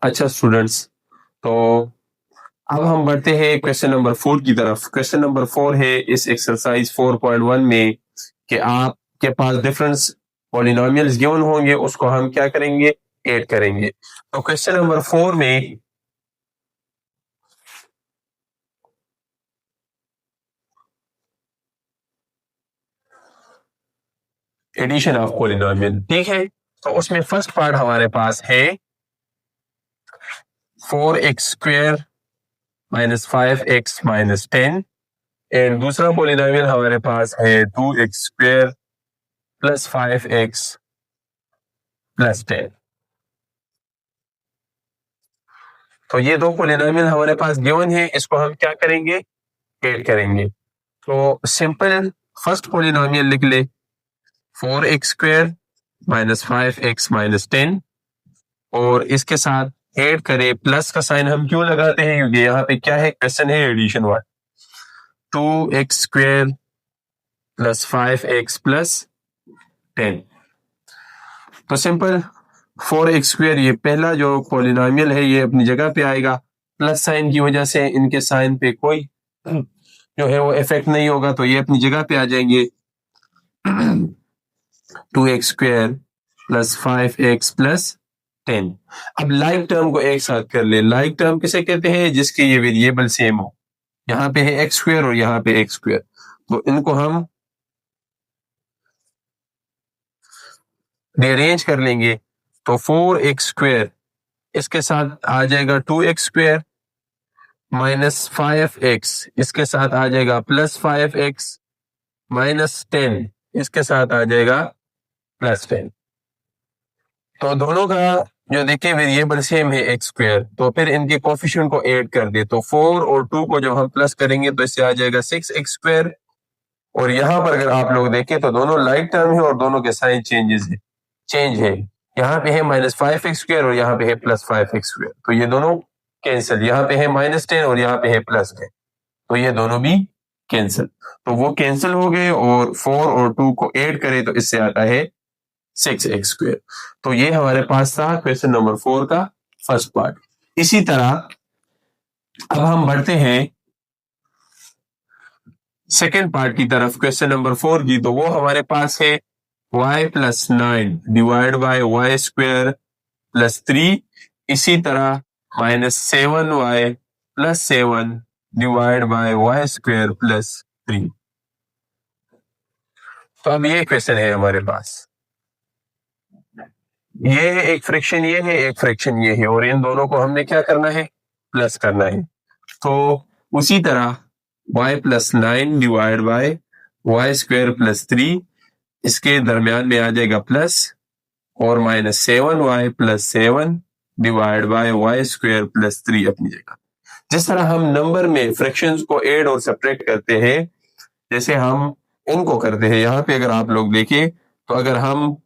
अच्छा स्टूडेंट्स, तो अब हम बढ़ते हैं क्वेश्चन नंबर 4 की तरफ। क्वेश्चन नंबर 4 है इस एक्सरसाइज 4.1 में कि आपके पास डिफरेंस पॉलिनोमियल्स गिवन होंगे, उसको हम क्या करेंगे, ऐड करेंगे। तो क्वेश्चन नंबर 4 में एडिशन ऑफ पॉलिनोमियल, ठीक है। तो उसमें फर्स्ट पार्ट हमारे पास है 4x² minus 5x minus 10, and दूसरा पॉलिनोमियल हमारे पास है 2x² प्लस 5x प्लस 10। तो ये दो पॉलिनोमियल हमारे पास गिवन है, इसको हम क्या करेंगे, ऐड करेंगे। तो सिंपल फर्स्ट पॉलिनोमियल लिख ले 4x² माइनस 5x माइनस 10, और इसके साथ ऐड करें। प्लस का साइन हम क्यों लगाते हैं, क्योंकि यहाँ पे क्या है, क्वेश्चन है एडिशन वाला। 2x² plus 5x plus 10। तो सिंपल 4x² ये पहला जो पॉलिनोमियल है ये अपनी जगह पे आएगा। प्लस साइन की वजह से इनके साइन पे कोई जो है वो इफेक्ट नहीं होगा, तो ये अपनी जगह पे आ जाएंगे। 2x² plus 5x plus 10। अब लाइक टर्म को एक साथ कर ले। लाइक टर्म किसे कहते हैं, जिसके ये वेरिएबल सेम हो। यहाँ पे है x² और यहाँ पे x², तो इनको हम रीअरेंज कर लेंगे। तो 4x² इसके साथ आ जाएगा 2x² माइनस 5x, इसके साथ आ जाएगा प्लस 5x माइनस 10, इसके साथ आ जाएगा प्लस 10। तो दोनों का जो देखिए वेरिएबल सेम है x², तो फिर इनके कोफिशिएंट को ऐड कर दे। तो 4 और 2 को जब हम प्लस करेंगे तो इससे आ जाएगा 6x²। और यहाँ पर अगर आप लोग देखें तो दोनों लाइक टर्म है और दोनों के साइन चेंज है। यहाँ पे है माइनस 5x² और यहाँ पे है प्लस 5x², तो ये दोनों कैंसिल। यहाँ पे है माइनस 10 और यहाँ पे है प्लस 10, तो ये दोनों भी कैंसिल। तो वो कैंसिल हो गए, और 4 और 2 को ऐड करें तो इससे आता है 6x²। तो ये हमारे पास था क्वेश्चन नंबर 4 का फर्स्ट पार्ट। इसी तरह अब हम बढ़ते हैं सेकेंड पार्ट की तरफ, क्वेश्चन नंबर 4 की। तो वो हमारे पास है y plus 9 divide bye y² plus 3, इसी तरह minus 7y plus 7 divide by y² plus 3। तो अब ये क्वेश्चन है हमारे पास, ये है एक फ्रैक्शन, ये है एक फ्रैक्शन, ये है, और इन दोनों को हमने क्या करना है, प्लस करना है। तो उसी तरह y plus 9 divide bye y² plus 3, इसके दरमियान में आ जाएगा प्लस, और minus 7y plus 7 divide by y² plus 3 अपनी जगह। जिस तरह हम नंबर में फ्रैक्शंस को ऐड और सब्ट्रैक्ट करते हैं, जैसे हम इनको करते हैं, यहाँ पे अगर आप लोग देखें तो अगर हम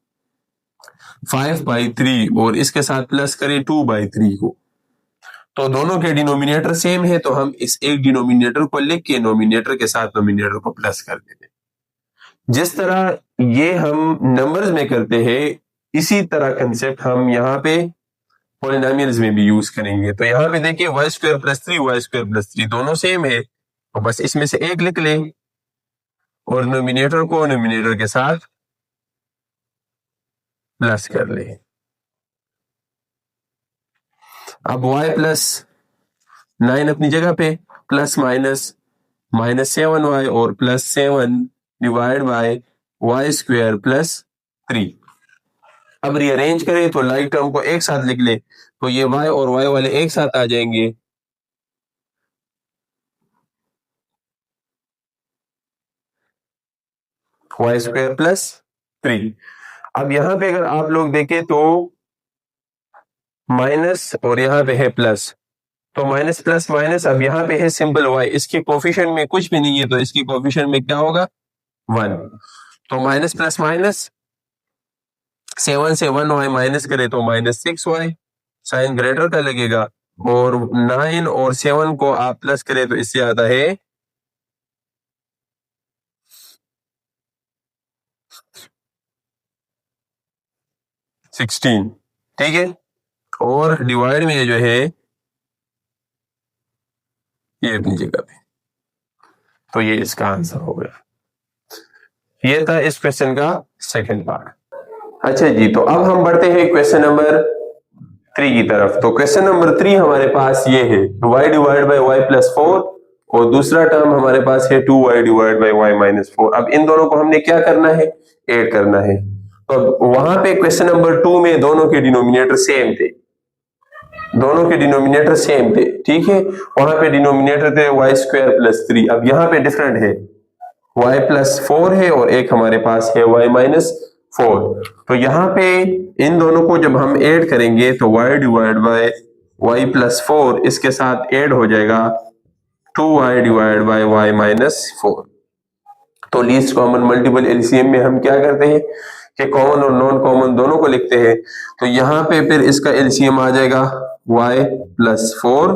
5/3 और इसके साथ प्लस करें 2/3 को, तो दोनों के डिनोमिनेटर सेम है, तो हम इस एक डिनोमिनेटर को लिख के नोमिनेटर के साथ नोमिनेटर को प्लस कर देते हैं। जिस तरह ये हम नंबर्स में करते हैं, इसी तरह कंसेप्ट हम यहाँ पे पॉलिनोमियल्स में भी यूज करेंगे। तो यहाँ पे देखिए y² प्लस 3 y² प्लस 3 दोनों सेम है, तो बस इसमें से एक लिख लें और नोमिनेटर को नोमिनेटर के साथ प्लस कर लें। अब y प्लस 9 अपनी जगह पे, प्लस माइनस माइनस 7y और plus 7 divide by y² plus 3। अब रीअरेंज करें तो लाइक टर्म को एक साथ लिख ले, तो ये y और y वाले एक साथ आ जाएंगे। y² plus 3। अब यहां पे अगर आप लोग देखें तो माइनस और यहाँ पे है प्लस, तो माइनस प्लस माइनस, अब यहाँ पे है सिंपल y, इसके कोफिशिएंट में कुछ भी नहीं है, तो इसके कोफिशिएंट में क्या होगा, 1। तो माइनस प्लस माइनस, 7 से 1y माइनस करे तो माइनस 6y, साइन ग्रेटर का लगेगा। और 9 और 7 को आप प्लस करें तो इससे आता है 16, ठीक है। और डिवाइड में जो है ये अपनी जगह पे। तो ये इसका आंसर हो गया। ये था इस क्वेश्चन का सेकंड पार्ट। अच्छा जी, तो अब हम बढ़ते हैं क्वेश्चन नंबर 3 की तरफ। तो क्वेश्चन नंबर 3 हमारे पास ये है y divide by Y plus 4 और दूसरा टर्म हमारे पास है 2y divide by Y minus 4। अब इन दोनों को हमने क्या करना है, ऐड करना है। तो अब वहां पे क्वेश्चन नंबर 2 में दोनों के डिनोमिनेटर सेम थे, दोनों के डिनोमिनेटर सेम थे, ठीक है। वहां पे डिनोमिनेटर थे वाई स्क्वायर प्लस 3। अब यहाँ पे डिफरेंट है, y प्लस 4 है और एक हमारे पास है y माइनस 4। तो यहाँ पे इन दोनों को जब हम ऐड करेंगे तो y divide by Y plus 4 इसके साथ ऐड हो जाएगा 2y divide by Y minus 4। तो लीस्ट कॉमन मल्टीपल एलसीएम में हम क्या करते हैं कि कॉमन और नॉन कॉमन दोनों को लिखते हैं। तो यहाँ पे फिर इसका एलसीएम आ जाएगा y प्लस 4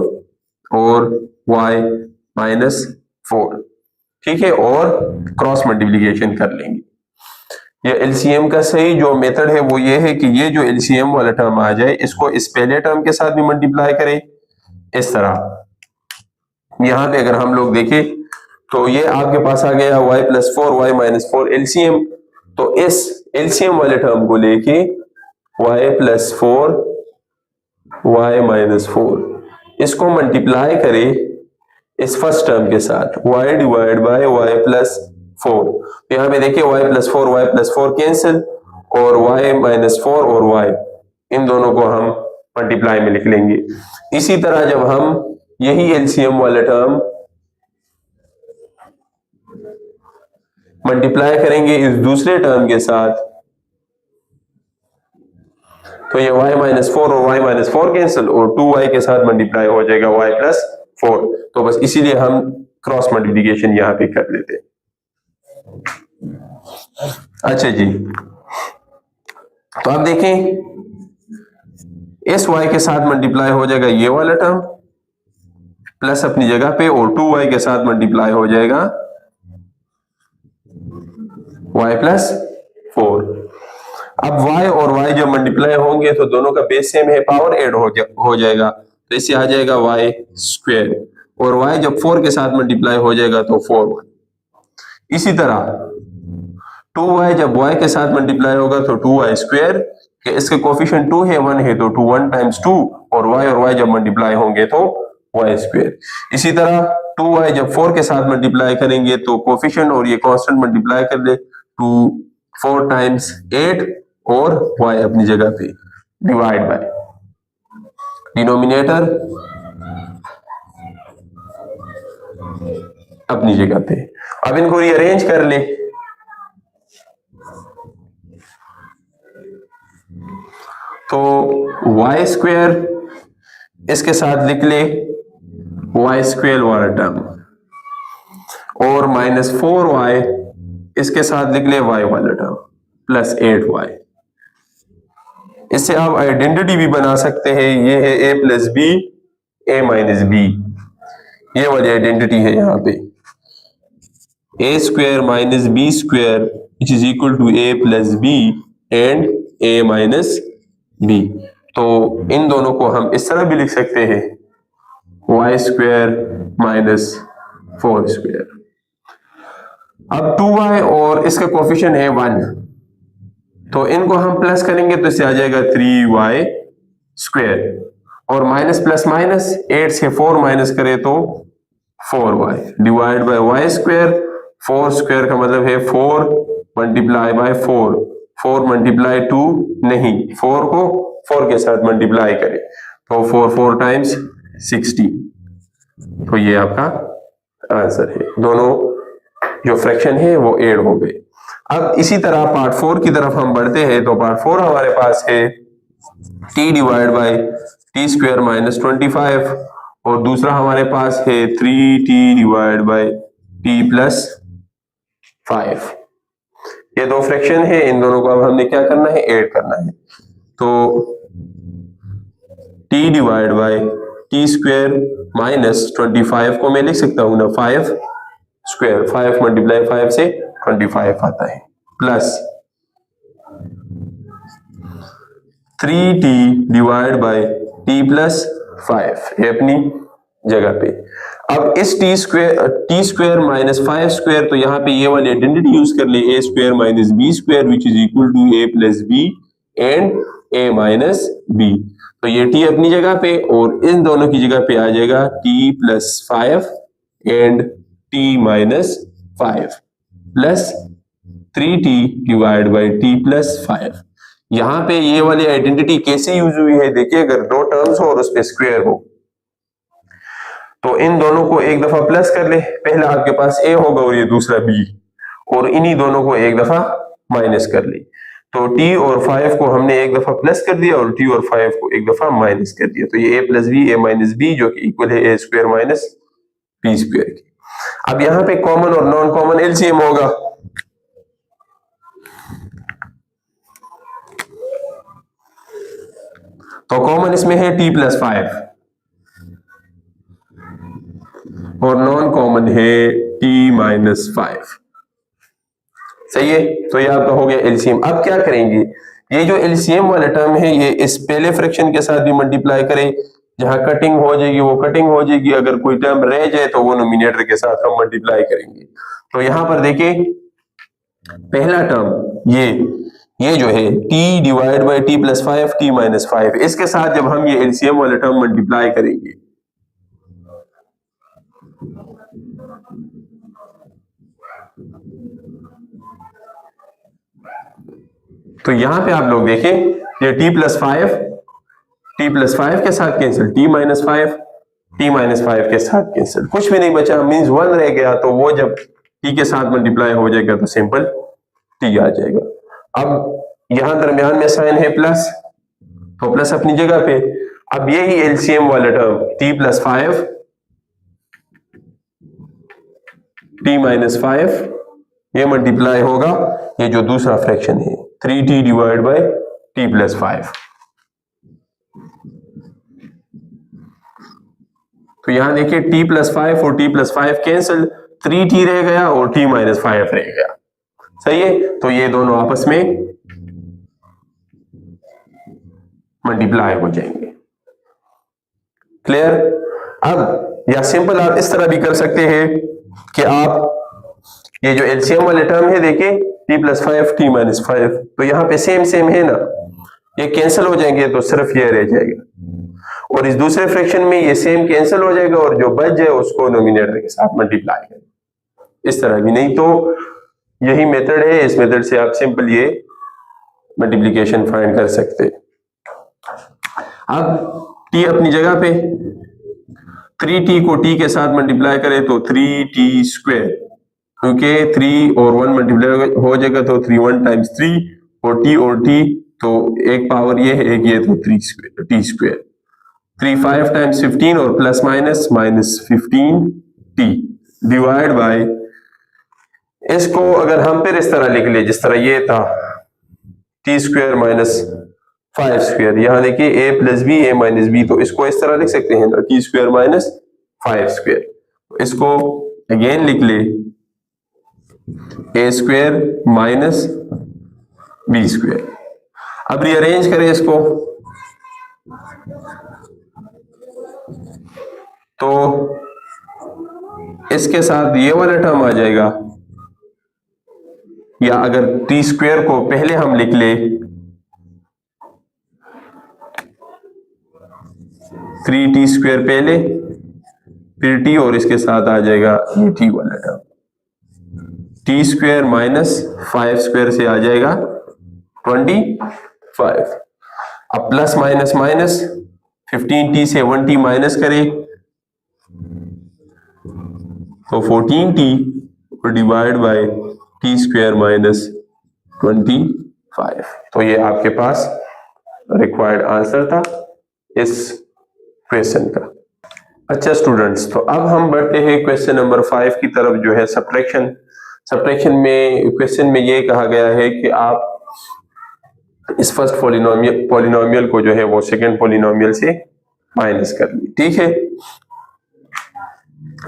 और y माइनस 4, ठीक है, और क्रॉस मल्टीप्लिकेशन कर लेंगे। ये एलसीएम का सही जो मेथड है वो ये है कि ये जो एलसीएम वाला टर्म आ जाए इसको इस पहले टर्म के साथ भी मल्टीप्लाई करें इस तरह। यहाँ पे अगर हम लोग देखें तो ये आपके पास आ गया y plus 4 Y minus 4 LCM. तो इस एलसीएम वाले टर्म को लेके y प्लस 4 वाई माइनस 4 इसको मल्टीप्लाई करें इस फर्स्ट टर्म के साथ y divide bye y plus 4। तो यहाँ पे देखिए y plus 4 y plus 4 cancel और y माइनस 4 और y इन दोनों को हम मल्टीप्लाई में लिख लेंगे। इसी तरह जब हम यही एलसीएम वाला टर्म मल्टीप्लाई करेंगे इस दूसरे टर्म के साथ तो ये y माइनस 4 और y माइनस 4 कैंसिल और 2y के साथ मल्टीप्लाई हो जाएगा y प्लस 4। तो बस इसीलिए हम क्रॉस मल्टीप्लिकेशन यहां पे कर लेते हैं। अच्छा जी, तो आप देखें इस y के साथ मल्टीप्लाई हो जाएगा ये वाला टर्म प्लस अपनी जगह पे और 2y के साथ मल्टीप्लाई हो जाएगा y प्लस 4। अब y और y जब मल्टीप्लाई होंगे तो दोनों का बेस सेम है, पावर ऐड हो जाएगा तो इससे आ जाएगा y स्क्वायर और y जब 4 के साथ मल्टीप्लाई हो जाएगा तो 4y। इसी तरह 2y जब y के साथ मल्टीप्लाई होगा तो 2y स्क्वायर, इसके कोफिशिएंट 2 है 1 है तो 2 1 टाइम्स 2 और y जब मल्टीप्लाई होंगे तो y स्क्वायर। इसी तरह 2y जब 4 के साथ मल्टीप्लाई करेंगे तो कोफिशिएंट और ये कांस्टेंट मल्टीप्लाई कर ले 2 4 टाइम्स 8 और y अपनी जगह पे डिवाइड बाय डिनोमिनेटर अपनी जगह पे। अब इनको रीअरेंज कर ले तो y स्क्वायर इसके साथ लिख ले y स्क्वायर वाला टर्म और माइनस 4y इसके साथ लिख ले y वाला टर्म प्लस 8y। इससे आप आइडेंटिटी भी बना सकते हैं, ये है a plus B a minus B, ये वाली आइडेंटिटी है यहाँ पे a square minus B square which is equal to a plus B and a minus B. तो इन दोनों को हम इस तरह भी लिख सकते हैं y स्क्वायर माइनस 4 स्क्वायर। अब 2y और इसका कोफिशिएंट है 1 तो इनको हम प्लस करेंगे तो इससे आ जाएगा 3y स्क्वायर और माइनस प्लस माइनस 8 से 4 माइनस करे तो 4y divide by y square. 4 square का मतलब है 4 मल्टीप्लाई बाय 4, 4 मल्टीप्लाई 2 नहीं, 4 को 4 के साथ मल्टीप्लाई करें तो 4 4 टाइम्स 16। तो ये आपका आंसर है, दोनों जो फ्रैक्शन है वो ऐड हो गए। अब इसी तरह पार्ट 4 की तरफ हम बढ़ते हैं। तो पार्ट 4 हमारे पास है t divide by T square minus 25 और दूसरा हमारे पास है 3t divide by t plus 5। ये दो फ्रैक्शन है, इन दोनों को अब हमने क्या करना है, ऐड करना है। तो t divide by T square minus 25 को मैं लिख सकता हूं ना 5 स्क्वायर, 5 मल्टीप्लाई 5 से 25 आता है plus 3t divide by t plus 5, ये अपनी जगह पे। अब इस टी स्क्वायर माइनस 5 स्क्वायर, तो यहाँ पे ये वाली आइडेंटिटी यूज कर ले, a square minus b square which is equal to a plus b and a minus b। तो ये t अपनी जगह पे और इन दोनों की जगह पे आ जाएगा t plus 5 and t minus 5 plus 3t divide by t plus 5। यहाँ पे ये वाली आइडेंटिटी कैसे यूज हुई है देखिए, अगर दो टर्म्स हो और उस पे स्क्वायर हो तो इन दोनों को एक दफा प्लस कर ले, पहला आपके पास a होगा और ये दूसरा b, और इन्हीं दोनों को एक दफा माइनस कर ले। तो t और 5 को हमने एक दफा प्लस कर दिया और t और 5 को एक दफा माइनस कर दिया, तो ये a plus b a minus b जो कि इक्वल है a square minus b square की। अब यहाँ पे कॉमन और नॉन कॉमन एलसीएम होगा, तो कॉमन इसमें है t प्लस 5 और नॉन कॉमन है t माइनस 5। सही है, तो ये आपका हो गया एलसीएम। अब क्या करेंगे, ये जो एलसीएम वाला टर्म है ये इस पहले फ्रैक्शन के साथ भी मल्टीप्लाई करें, जहां कटिंग हो जाएगी वो कटिंग हो जाएगी, अगर कोई टर्म रह जाए तो वो नोमिनेटर के साथ हम मल्टीप्लाई करेंगे। तो यहां पर देखिए पहला टर्म ये जो है t divide by t plus 5 t minus 5, इसके साथ जब हम ये एलसीएम वाला टर्म मल्टीप्लाई करेंगे तो यहां पे आप लोग देखें ये t प्लस 5 के साथ कैंसिल, t माइनस 5 के साथ कैंसिल, कुछ भी नहीं बचा, मींस 1 रह गया, तो वो जब t के साथ मल्टीप्लाई हो जाएगा तो सिंपल t आ जाएगा। अब यहां दरमियान में साइन है प्लस, तो प्लस अपनी जगह पे। अब यही एलसीएम वाला term t plus 5 t minus 5 ये मल्टीप्लाई होगा, ये जो दूसरा फ्रैक्शन है 3t divide by t plus 5। तो यहां देखिए t प्लस 5 और t प्लस 5 कैंसिल, 3t रह गया और t माइनस 5 रह गया। सही है, तो ये दोनों आपस में मल्टीप्लाई हो जाएंगे। क्लियर। अब या सिंपल आप इस तरह भी कर सकते हैं कि आप ये जो एलसीएम वाले टर्म है देखिए t प्लस 5 t माइनस 5, तो यहाँ पे सेम है ना, ये कैंसिल हो जाएंगे तो सिर्फ ये रह जाएगा, और इस दूसरे फ्रैक्शन में ये सेम कैंसिल हो जाएगा और जो बच जाए उसको नोमिनेटर के साथ मल्टीप्लाई करें। इस तरह भी नहीं तो यही मेथड है, इस मेथड से आप सिंपल ये मल्टीप्लिकेशन फाइंड कर सकते हैं। अब t अपनी जगह पे, 3t को t के साथ मल्टीप्लाई करें तो 3t स्क्वायर, क्योंकि 3 और 1 मल्टीप्लाई हो जाएगा तो 3 1 टाइम्स 3 और t, तो एक पावर ये है, एक ये, तो 3 स्क्वायर t स्क्वायर, 3 5 टाइम्स 15 और plus minus 15t divide by, इसको अगर हम फिर इस तरह लिख ले जिस तरह ये था t स्क्वायर माइनस 5 स्क्वायर, यहां देखिए a plus B a minus B, तो इसको इस तरह लिख सकते हैं ना, t स्क्वायर माइनस 5 स्क्वायर, तो इसको अगेन लिख ले a square minus B square. अब रीअरेंज करें इसको, तो इसके साथ ये वाला टर्म आ जाएगा, या अगर t स्क्वायर को पहले हम लिख ले 3t स्क्वायर पहले, फिर t और इसके साथ आ जाएगा ये t वाला term, t square minus 5 square से आ जाएगा 25। अब प्लस माइनस माइनस 15t से 1t माइनस करें तो 14t divide by t square minus 25। तो ये आपके पास रिक्वायर्ड आंसर था इस क्वेश्चन का। अच्छा स्टूडेंट्स, तो अब हम बढ़ते हैं क्वेश्चन नंबर 5 की तरफ, जो है सब्ट्रैक्शन। सब्ट्रैक्शन में क्वेश्चन में ये कहा गया है कि आप इस फर्स्ट पॉलिनोमियल को जो है वो सेकंड पॉलिनोमियल से माइनस कर ली। ठीक है,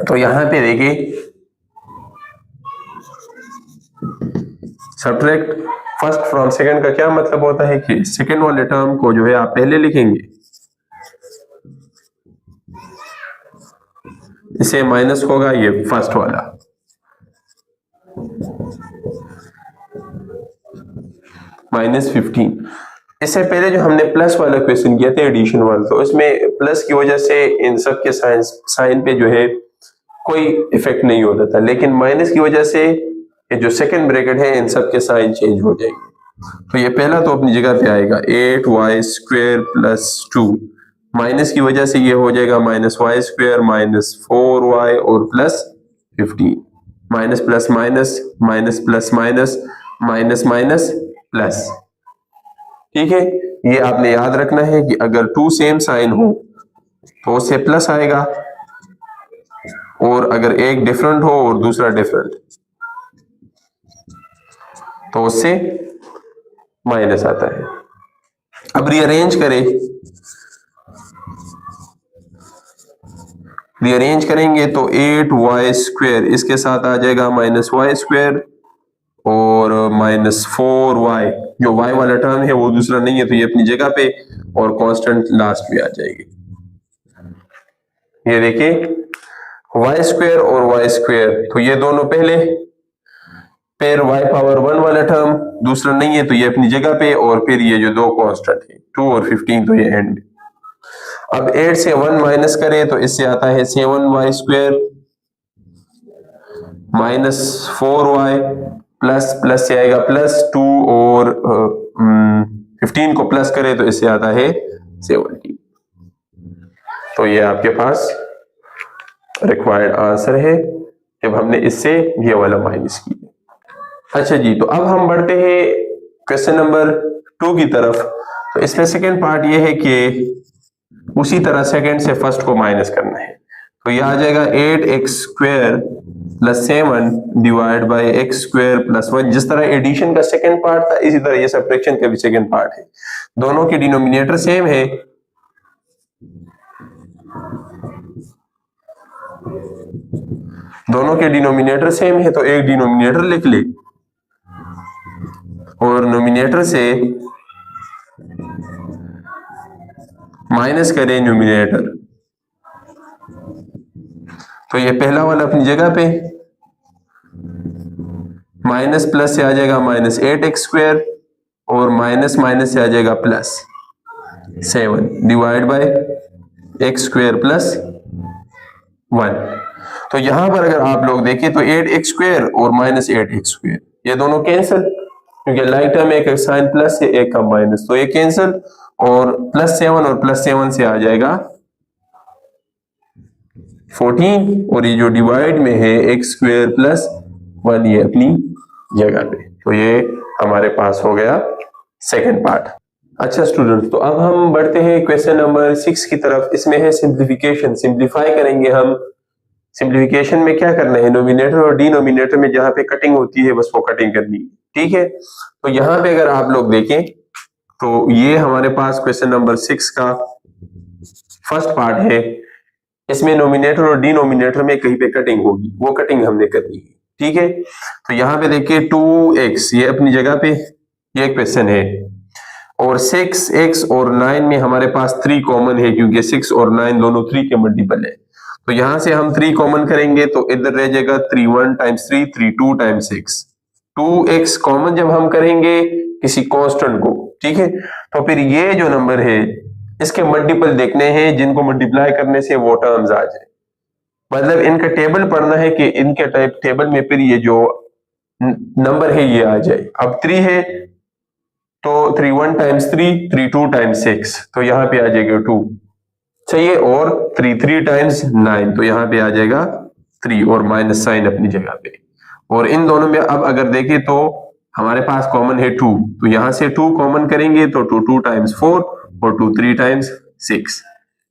तो यहां पे देखिए सब्ट्रैक्ट फर्स्ट फ्रॉम सेकंड का क्या मतलब होता है कि सेकंड वाले टर्म को जो है आप पहले लिखेंगे, इसे माइनस होगा ये फर्स्ट वाला, -15। इससे पहले जो हमने प्लस वाला क्वेश्चन किया था एडिशन वाला, तो इसमें प्लस की वजह से इन सब के साइन पे जो है कोई इफेक्ट नहीं होता था, लेकिन माइनस की वजह से ये जो सेकंड ब्रैकेट है इन सब के साइन चेंज हो जाएंगे। तो ये पहला तो अपनी जगह पे आएगा 8y² + 2, माइनस की वजह से ये हो जाएगा -y² - 4y और +15, minus plus minus minus plus minus minus minus plus. ठीक है, ये आपने याद रखना है कि अगर 2 सेम साइन हो तो उससे प्लस आएगा, और अगर एक डिफरेंट हो और दूसरा डिफरेंट तो उससे माइनस आता है। अब रीअरेंज करेंगे तो 8y² इसके साथ आ जाएगा -y² और -4y, जो y वाला टर्म है वो दूसरा नहीं है तो ये अपनी जगह पे, और कांस्टेंट लास्ट में आ जाएगी। ये देखिए y² और y², तो ये दोनों पहले, फिर y⁻1 वाला टर्म दूसरा नहीं है तो ये अपनी जगह पे, और फिर ये जो दो कांस्टेंट है 2 और 15 तो ये एंड। अब 8 से 1 माइनस करें तो इससे आता है 7y² -4y प्लस से आएगा +2 और 15 को प्लस करें तो इससे आता है 17। तो ये आपके पास रिक्वायर्ड आंसर है जब हमने इससे ये वाला माइनस किया। अच्छा जी, तो अब हम बढ़ते हैं क्वेश्चन नंबर 2 की तरफ। तो इसमें सेकेंड पार्ट ये है कि उसी तरह सेकेंड से फर्स्ट को माइनस करना है। तो यह आ जाएगा 8x² + 7 / x² + 1। जिस तरह एडिशन का सेकेंड पार्ट था इसी तरह ये सब्ट्रैक्शन का भी सेकेंड पार्ट है। दोनों के डिनोमिनेटर सेम है, तो एक डिनोमिनेटर लिख ले और नोमिनेटर से माइनस करें न्यूमिनेटर। तो ये पहला वाला अपनी जगह पे, माइनस प्लस से आ जाएगा -8x² और माइनस माइनस से आ जाएगा +7 / x² + 1। तो यहां पर अगर आप लोग देखें तो 8x² और -8x², ये दोनों कैंसिल, क्योंकि लाइक टर्म एक साइन प्लस है एक का माइनस, तो ये कैंसिल, और +7 और +7 से आ जाएगा 14, और ये जो डिवाइड में है x² + 1 ये अपनी जगह पे। तो ये हमारे पास हो गया सेकंड पार्ट। अच्छा स्टूडेंट्स, तो अब हम बढ़ते हैं क्वेश्चन नंबर 6 की तरफ। इसमें है सिंप्लीफिकेशन, सिंप्लीफाई करेंगे हम। सिंप्लीफिकेशन में क्या करना है, नोमिनेटर और डिनोमिनेटर में जहां पे कटिंग होती है बस वो कटिंग करनी है। ठीक है, तो यहां पे अगर आप लोग देखें तो ये हमारे पास क्वेश्चन नंबर 6 का फर्स्ट पार्ट है। इसमें नोमिनेटर और डिनोमिनेटर में कहीं पे कटिंग होगी, वो कटिंग हमने करनी है। ठीक है, तो यहाँ पे देखिए 2x ये अपनी जगह पे ये क्वेश्चन है, और 6x और 9 में हमारे पास 3 कॉमन है, क्योंकि 6 और 9 दोनों 3 के मल्टीपल है। तो यहां से हम 3 कॉमन करेंगे तो इधर रह जाएगा 3 × 3 3 × 6। 2x कॉमन जब हम करेंगे किसी कांस्टेंट को, ठीक है, तो फिर ये जो नंबर है इसके मल्टीपल देखने हैं, जिनको मल्टीप्लाई करने से वो टर्म्स आ जाए। मतलब इनका टेबल पढ़ना है कि इनके टाइप टेबल में फिर ये जो नंबर है ये आ जाए। अब 3 है तो 3 × 3 3 × 6, तो यहाँ पे आ जाएगा 2 चाहिए, और 3 × 9 तो यहाँ पे आ जाएगा 3, और माइनस साइन अपनी जगह पे। और इन दोनों में अब अगर देखें तो हमारे पास कॉमन है 2, तो यहां से 2 कॉमन करेंगे तो 2 × 4 और 2 3 × 6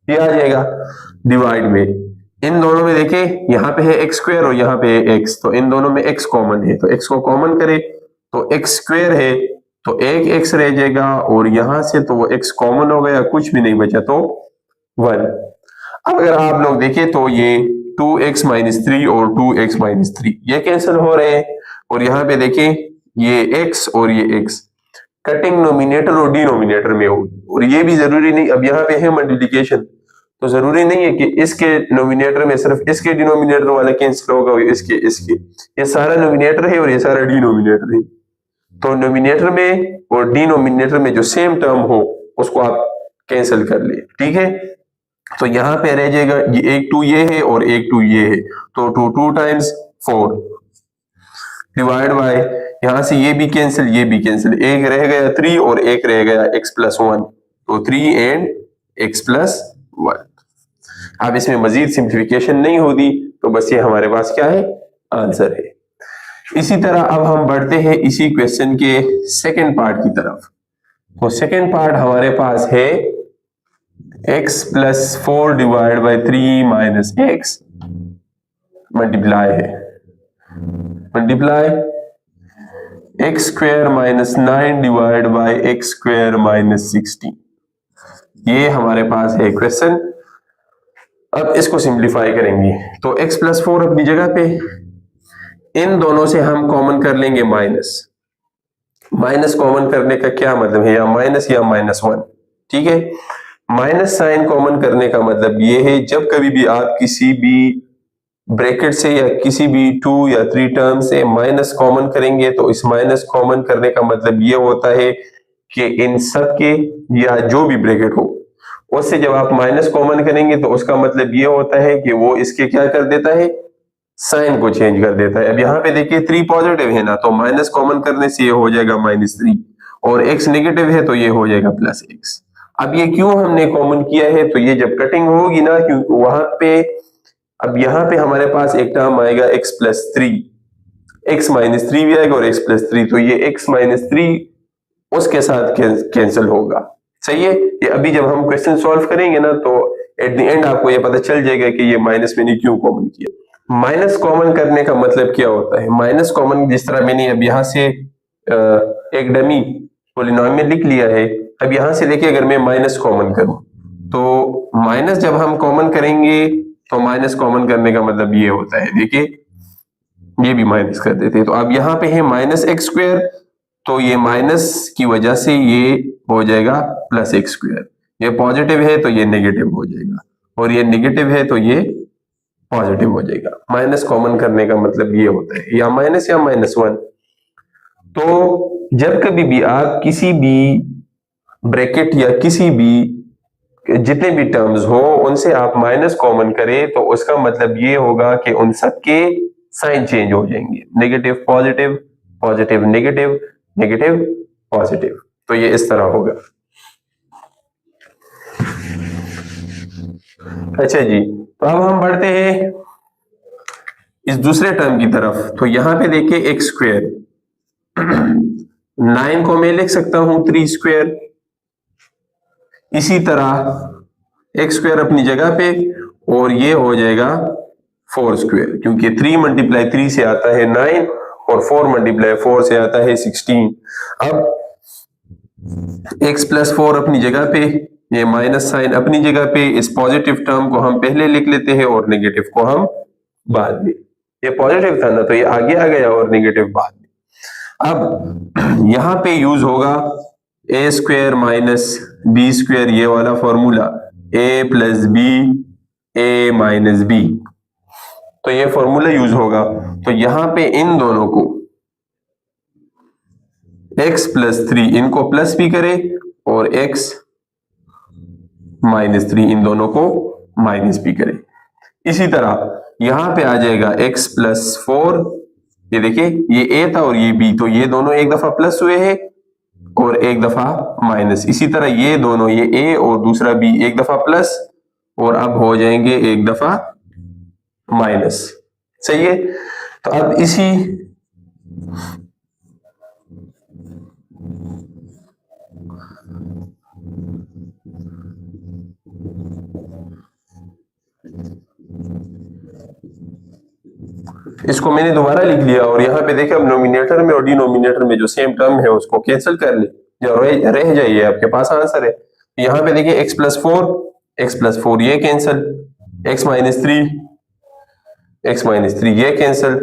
ये आ जाएगा डिवाइड में। इन दोनों में देखें यहाँ पे है x² और यहाँ पे है x, तो इन दोनों में x कॉमन है, तो x को कॉमन करें तो x² है तो एक x रह जाएगा, और यहां से तो वो x कॉमन हो गया, कुछ भी नहीं बचा तो 1। अब अगर आप लोग देखें तो ये 2x - 3 और 2x - 3 ये कैंसिल हो रहे हैं, और यहाँ पे देखें ये x और ये x, कटिंग नोमिनेटर और डिनोमिनेटर में होगी। और ये भी जरूरी नहीं, अब यहाँ पे है मल्टीप्लिकेशन, तो जरूरी नहीं है कि इसके नोमिनेटर में सिर्फ इसके डिनोमिनेटर वाला कैंसिल होगा और इसके ये सारा नोमिनेटर है और ये सारा डिनोमिनेटर है। तो नोमिनेटर में और डिनोमिनेटर में जो सेम टर्म हो उसको आप कैंसिल कर ले, ठीक है। तो यहाँ पे रह जाएगा ये एक 2 ये है और एक 2 ये है, तो 2 टाइम्स 4 डिवाइड बाय, यहां से ये भी कैंसिल ये भी कैंसिल, एक रह गया 3 और एक रह गया x+1, तो 3 एंड x+1। अब इसमें मजीद सिंप्लीफिकेशन नहीं होती, तो बस ये हमारे पास क्या है, आंसर है। इसी तरह अब हम बढ़ते हैं इसी क्वेश्चन के सेकंड पार्ट की तरफ। तो सेकंड पार्ट हमारे पास है x+4 divide by 3 minus x multiply है, multiply x² minus 9 divide by x² minus 16। ये हमारे पास है क्वेश्चन। अब इसको सिंप्लीफाई करेंगे, तो x+4 अपनी जगह पे, इन दोनों से हम कॉमन कर लेंगे माइनस। माइनस कॉमन करने का क्या मतलब है, या माइनस या -1, ठीक है। माइनस साइन कॉमन करने का मतलब ये है, जब कभी भी आप किसी भी ब्रैकेट से या किसी भी 2 या 3 टर्म से माइनस कॉमन करेंगे, तो इस माइनस कॉमन करने का मतलब ये होता है कि इन सब के या जो भी ब्रैकेट हो उससे जब आप माइनस कॉमन करेंगे तो उसका मतलब ये होता है कि वो इसके क्या कर देता है, साइन को चेंज कर देता है। अब यहाँ पे देखिए 3 पॉजिटिव है ना, तो माइनस कॉमन करने से ये हो जाएगा -3, और x नेगेटिव है तो ये हो जाएगा +x। अब ये क्यों हमने कॉमन किया है, तो ये जब कटिंग होगी ना, क्योंकि वहां पे अब यहाँ पे हमारे पास एक टर्म आएगा x+3, x -3 भी आएगा और x+3, तो ये x -3 उसके साथ कैंसिल होगा, सही है। ये अभी जब हम क्वेश्चन सॉल्व करेंगे ना, तो एट द एंड आपको ये पता चल जाएगा कि ये माइनस मैंने क्यों कॉमन किया। माइनस कॉमन करने का मतलब क्या होता है, माइनस कॉमन जिस तरह मैंने अब यहाँ से एक डमी पॉलिनॉमियल लिख लिया है, अब यहाँ से देखिए अगर मैं माइनस कॉमन करूं, तो माइनस जब हम कॉमन करेंगे तो माइनस कॉमन करने का मतलब ये होता है, देखिए ये भी माइनस कर देते हैं, तो अब यहाँ पे है -x², तो ये माइनस की वजह से ये हो जाएगा +x²। ये पॉजिटिव है तो ये नेगेटिव हो जाएगा, और ये नेगेटिव है तो ये पॉजिटिव हो जाएगा। माइनस कॉमन करने का मतलब ये होता है, या माइनस या -1। तो जब कभी भी आप किसी भी ब्रैकेट या किसी भी जितने भी टर्म्स हो उनसे आप माइनस कॉमन करें, तो उसका मतलब ये होगा कि उन सब के साइन चेंज हो जाएंगे, negative positive, positive negative, negative positive, तो ये इस तरह होगा। अच्छा जी, तो अब हम बढ़ते हैं इस दूसरे टर्म की तरफ। तो यहां पे देखिए x², 9 को मैं लिख सकता हूं 3², इसी तरह x² अपनी जगह पे, और ये हो जाएगा 4², क्योंकि 3 × 3 से आता है 9 और 4 × 4 से आता है 16। अब x+4 अपनी जगह पे, ये माइनस साइन अपनी जगह पे, इस पॉजिटिव टर्म को हम पहले लिख लेते हैं और नेगेटिव को हम बाद में। ये पॉजिटिव था ना, तो ये आगे आ गया और नेगेटिव बाद में। अब यहां पे यूज होगा a² माइनस b², ये वाला formula, a + b a - b, तो ये फॉर्मूला यूज होगा। तो यहां पे इन दोनों को x+3 इनको प्लस भी करे और x -3 इन दोनों को माइनस भी करे। इसी तरह यहां पे आ जाएगा x+4, ये देखिए ये a था और ये b, तो ये दोनों एक दफा प्लस हुए हैं और एक दफा माइनस। इसी तरह ये दोनों, ये a और दूसरा b एक दफा प्लस और अब हो जाएंगे एक दफा माइनस, सही है। तो अब इसी इसको मैंने दोबारा लिख लिया, और यहाँ पे देखिए अब नोमिनेटर में और डिनोमिनेटर में जो सेम टर्म है उसको कैंसिल कर ले, जो रह जाइए आपके पास आंसर है। यहाँ पे देखिए x+4 ये कैंसिल, x -3 ये कैंसिल,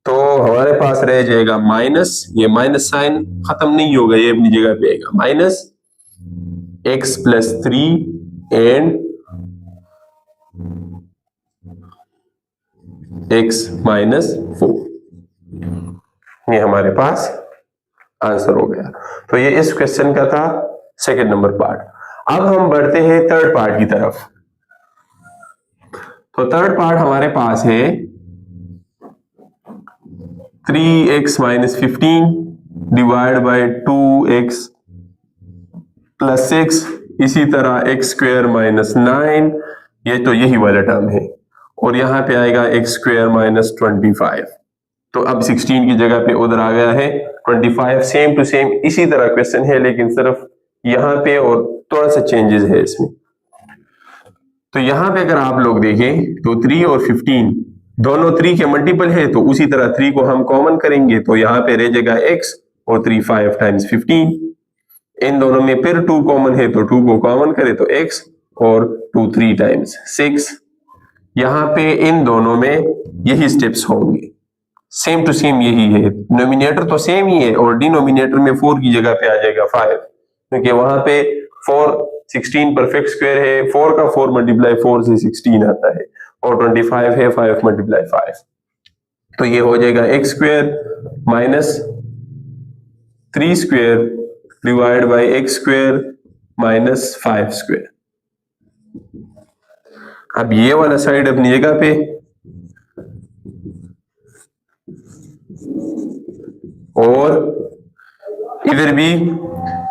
तो हमारे पास रह जाएगा माइनस, ये माइनस साइन खत्म नहीं होगा, ये अपनी जगह पे आएगा, minus x plus 3 and x minus 4, ये हमारे पास आंसर हो गया। तो ये इस क्वेश्चन का था सेकंड नंबर पार्ट। अब हम बढ़ते हैं थर्ड पार्ट की तरफ। तो थर्ड पार्ट हमारे पास है 3x minus 15 divide by 2x plus 6, इसी तरह x स्क्वायर माइनस 9, ये तो यही वाला टर्म है, और यहां पे आएगा x स्क्वायर माइनस 25। तो अब 16 की जगह पे उधर आ गया है 25, सेम टू सेम इसी तरह क्वेश्चन है, लेकिन सिर्फ यहां पे और थोड़ा सा चेंजेस है इसमें। तो यहां पे अगर आप लोग देखें तो 3 और 15 दोनों 3 के मल्टीपल है, तो उसी तरह 3 को हम कॉमन करेंगे तो यहाँ पे रह जाएगा x और 3 5 टाइम्स 15। इन दोनों में फिर 2 कॉमन है तो 2 को कॉमन करें तो x और 2 3 टाइम्स 6। यहाँ पे इन दोनों में यही स्टेप्स होंगे, सेम टू सेम यही है, नोमिनेटर तो सेम ही है और डिनोमिनेटर में 4 की जगह पे आ जाएगा 5, क्योंकि वहां पे 4 16 परफेक्ट स्क्वायर है, 4 का 4 मल्टीप्लाई 4 से 16 आता है, और 25 है 5 मल्टीप्लाई 5, तो ये हो जाएगा x square minus 3 square divide by x square minus 5 square. अब ये वाला साइड अपनी जगह पे, और इधर भी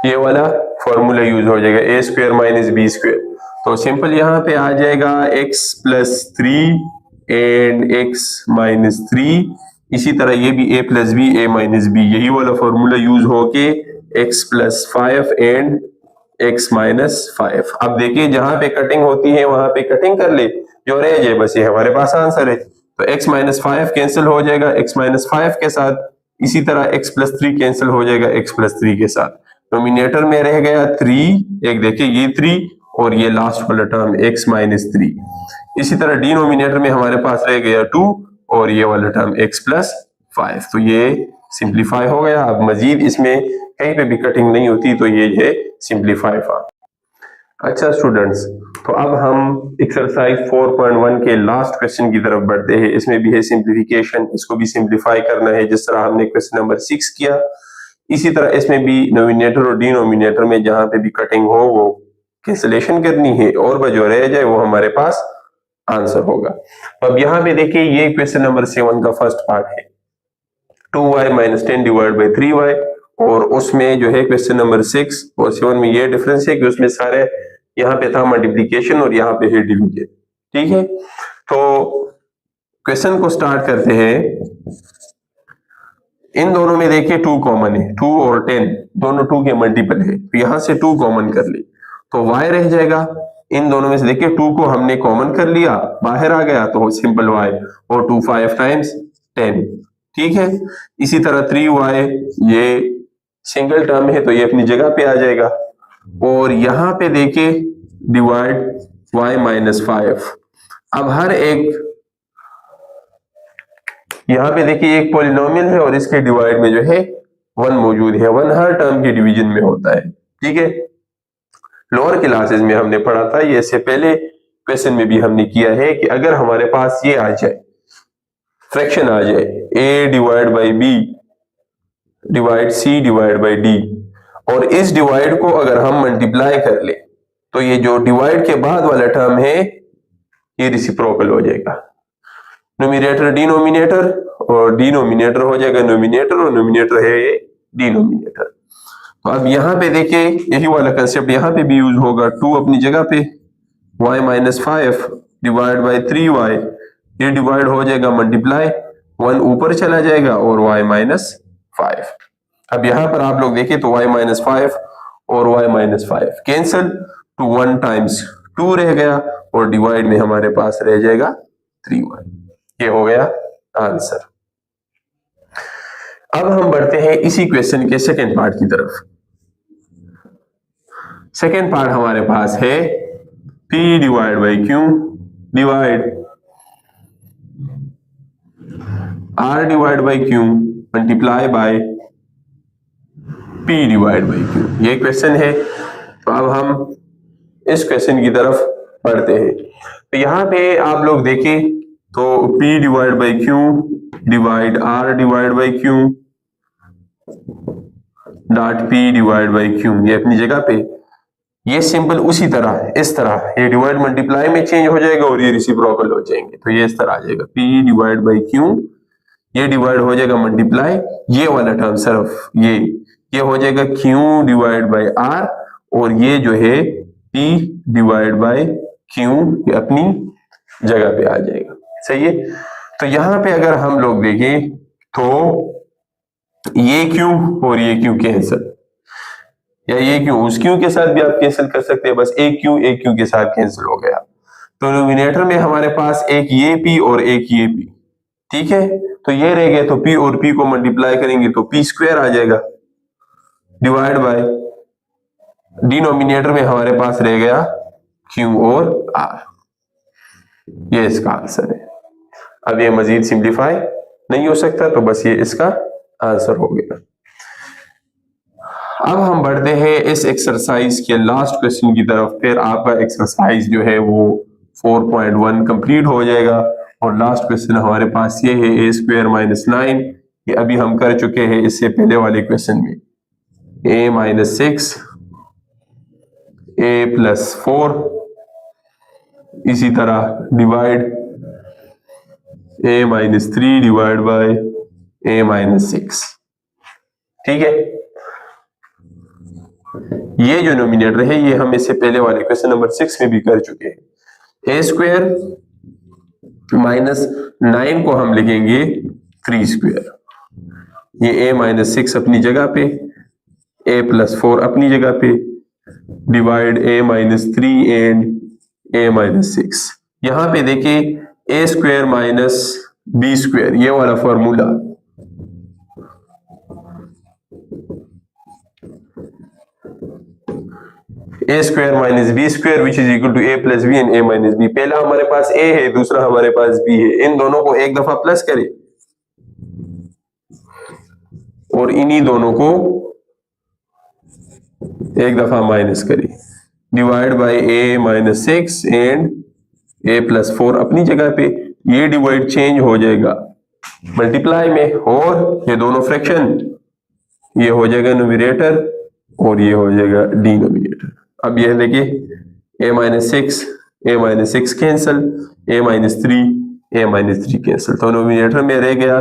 ये वाला फॉर्मूला यूज हो जाएगा, a square minus B square. तो सिंपल यहाँ पे आ जाएगा x plus 3 and x minus 3, इसी तरह ये भी a plus B a minus B, यही वाला फॉर्मूला यूज होके x plus 5 and x minus 5। अब देखिए जहां पे कटिंग होती है वहां पे कटिंग कर ले, जो रह जाए बस ये हमारे पास आंसर है। तो x माइनस 5 कैंसिल हो जाएगा x माइनस 5 के साथ, इसी तरह x प्लस 3 कैंसिल हो जाएगा x प्लस 3 के साथ। नोमिनेटर में रह गया 3, एक देखिए ये 3 और ये लास्ट वाला टर्म x माइनस 3। इसी तरह डिनोमिनेटर में हमारे पास रह गया 2 और ये वाला टर्म x प्लस 5। तो ये सिंप्लीफाई हो गया। अब मजीद इसमें कहीं पे भी कटिंग नहीं होती, तो ये सिंप्लीफाई था। अच्छा स्टूडेंट्स, तो अब हम एक्सरसाइज 4.1 के लास्ट क्वेश्चन की तरफ बढ़ते हैं। इसमें भी है सिंप्लीफिकेशन, इसको भी सिंप्लीफाई करना है जिस तरह हमने क्वेश्चन नंबर 6 किया। इसी तरह इसमें भी नोमिनेटर और डिनोमिनेटर में जहां पे भी कटिंग हो वो कैंसिलेशन करनी है, और जो रह जाए वो हमारे पास आंसर होगा। तो अब यहाँ पे देखिए ये क्वेश्चन नंबर 7 का फर्स्ट पार्ट है, 2y minus 10 divide by 3y, और उसमें जो है क्वेश्चन नंबर 6 और 7 में ये डिफरेंस है कि उसमें सारे यहाँ पे था मल्टीप्लीकेशन और यहाँ पे है डिवीजन। ठीक है, तो क्वेश्चन को स्टार्ट करते हैं। इन दोनों में देखिए 2 कॉमन है, 2 और 10 दोनों 2 के मल्टीपल है, तो यहां से 2 कॉमन कर ले तो y रह जाएगा। इन दोनों में से देखिए 2 को हमने कॉमन कर लिया, बाहर आ गया तो सिंपल y, और 2 5 टाइम्स 10। ठीक है, इसी तरह 3y ये सिंगल टर्म है तो ये अपनी जगह पे आ जाएगा, और यहां पे देखिए डिवाइड y माइनस 5। अब हर एक यहाँ पे देखिए एक पॉलिनोमियल है और इसके डिवाइड में जो है 1 मौजूद है, 1 हर टर्म के डिवीजन में होता है। ठीक है, लोअर क्लासेस में हमने पढ़ा था, ये इससे पहले क्वेश्चन में भी हमने किया है कि अगर हमारे पास ये आ जाए, फ्रैक्शन आ जाए a divide by b divide c divide by d, और इस डिवाइड को अगर हम मल्टीप्लाई कर ले तो ये जो डिवाइड के बाद वाला टर्म है ये रिसिप्रोकल हो जाएगा। नोमिनेटर डिनोमिनेटर और डिनोमिनेटर हो जाएगा नोमिनेटर, और नोमिनेटर है ये डिनोमिनेटर। तो अब यहाँ पे देखिए यही वाला कंसेप्ट यहाँ पे भी यूज होगा, 2 अपनी जगह पे, y minus 5 divide by 3y, ये डिवाइड हो जाएगा मल्टीप्लाई, 1 ऊपर चला जाएगा और y माइनस 5। अब यहाँ पर आप लोग देखिए तो y माइनस 5 और y माइनस 5 कैंसल, तो 1 टाइम्स 2 रह गया, और डिवाइड में हमारे पास रह जाएगा 3y। ये हो गया आंसर। अब हम बढ़ते हैं इसी क्वेश्चन के सेकेंड पार्ट की तरफ। सेकेंड पार्ट हमारे पास है P divide by Q divide R divide by Q multiply by P divide by Q। ये क्वेश्चन है। तो अब हम इस क्वेश्चन की तरफ पढ़ते हैं। तो यहाँ पे आप लोग देखें तो P divide by Q divide R divide by Q dot P divide by Q, ये अपनी जगह पे ये सिंपल उसी तरह इस तरह ये डिवाइड मल्टीप्लाई में चेंज हो जाएगा और ये रेसिप्रोकल हो जाएंगे। तो ये इस तरह आ जाएगा P डिवाइड बाई Q, ये डिवाइड हो जाएगा मल्टीप्लाई, ये वाला टर्म सिर्फ ये हो जाएगा Q डिवाइड बाई R और ये जो है P डिवाइड बाई Q ये अपनी जगह पे आ जाएगा। सही है। तो यहाँ पे अगर हम लोग देखें तो ये Q और ये Q कैंसिल, या ये Q उस Q के साथ भी आप कैंसिल कर सकते हैं, बस एक Q के साथ कैंसिल हो गया। तो नोमिनेटर में हमारे पास एक ये P और एक ये P, ठीक है। तो ये रह गए, तो P और P को मल्टीप्लाई करेंगे तो P स्क्वायर आ जाएगा डिवाइड बाय डिनोमिनेटर में हमारे पास रह गया Q और R। ये इसका आंसर है। अब ये मजीद सिंप्लीफाई नहीं हो सकता, तो बस ये इसका आंसर हो गया। अब हम बढ़ते हैं इस एक्सरसाइज के लास्ट क्वेश्चन की तरफ। फिर आपका एक्सरसाइज जो है वो 4.1 कंप्लीट हो जाएगा और लास्ट क्वेश्चन हमारे पास ये है a स्क्वायर माइनस 9। ये अभी हम कर चुके हैं इससे पहले वाले क्वेश्चन में, a माइनस 6 a प्लस 4, इसी तरह divide a minus 3 divide by a minus 6। ठीक है। ये जो नोमिनेटर है ये हम इससे पहले वाले क्वेश्चन नंबर 6 में भी कर चुके हैं। a स्क्वायर माइनस 9 को हम लिखेंगे 3 स्क्वायर, ये a माइनस 6 अपनी जगह पे, a प्लस 4 अपनी जगह पे, divide a minus 3 and a minus 6। यहां पे देखिए a square minus b square, ये वाला formula, a square minus B square which is equal to a plus B and a minus B. पहला हमारे पास a है, दूसरा हमारे पास b है। इन दोनों को एक दफा प्लस करें और इन्हीं दोनों को एक दफा माइनस करें, divide by a minus 6 and a plus 4 अपनी जगह पे। ये डिवाइड चेंज हो जाएगा मल्टीप्लाई में और ये दोनों फ्रैक्शन, ये हो जाएगा न्यूमरेटर और ये हो जाएगा डिनोमिनेटर। अब ये देखिए a minus 6 cancel, a minus 3 cancel, तो नोमिनेटर में रह गया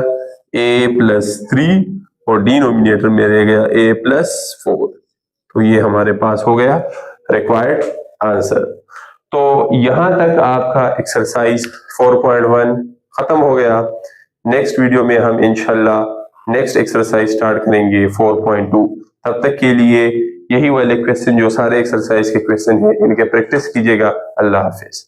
a प्लस 3 और डिनोमिनेटर में रह गया a प्लस 4। तो ये हमारे पास हो गया रिक्वायर्ड आंसर। तो यहां तक आपका एक्सरसाइज 4.1 खत्म हो गया। नेक्स्ट वीडियो में हम इंशाल्लाह नेक्स्ट एक्सरसाइज स्टार्ट करेंगे 4.2। तब तक के लिए यही वाले क्वेश्चन जो सारे एक्सरसाइज के क्वेश्चन हैं इनके प्रैक्टिस कीजिएगा। अल्लाह हाफिज।